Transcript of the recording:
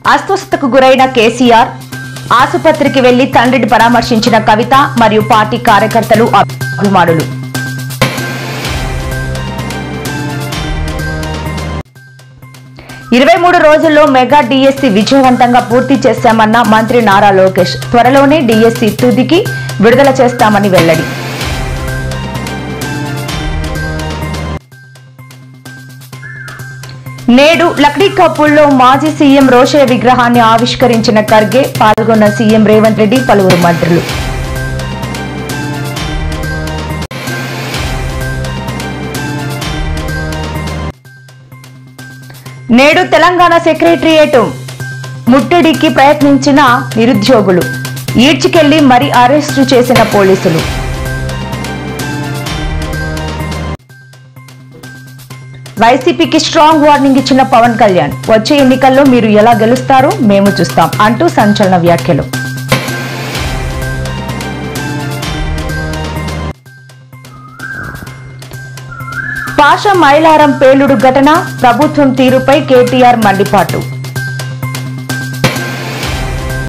అస్వస్థతకు గురైన కేసీఆర్ ఆసుపత్రికి వెళ్లి తండ్రిని పరామర్శించిన కవిత మరియు పార్టీ కార్యకర్తలు అభిమానులు. ఇరవై 23 రోజుల్లో మెగా డిఎస్సి విజయవంతంగా పూర్తి చేశామన్న మంత్రి నారా లోకేష్. త్వరలోనే డిఎస్సి తుదికి విడుదల చేస్తామని వెల్లడి. నేడు లక్డీ కప్పుల్లో మాజీ సీఎం రోషయ్య విగ్రహాన్ని ఆవిష్కరించిన ఖర్గే. పాల్గొన్న సీఎం రేవంత్ రెడ్డి, పలువురు మంత్రులు. నేడు తెలంగాణ సెక్రటరియట్ ముట్టడికి ప్రయత్నించిన నిరుద్యోగులు. ఈడ్చికెళ్లి మరీ అరెస్టు చేసిన పోలీసులు. వైసీపీకి స్ట్రాంగ్ వార్నింగ్ ఇచ్చిన పవన్ కళ్యాణ్. వచ్చే ఎన్నికల్లో మీరు ఎలా గెలుస్తారో మేము చూస్తాం అంటూ సంచలన వ్యాఖ్యలు. పాషా మైలారం పేలుడు ఘటన, ప్రభుత్వం తీరుపై కేటీఆర్ మండిపాటు.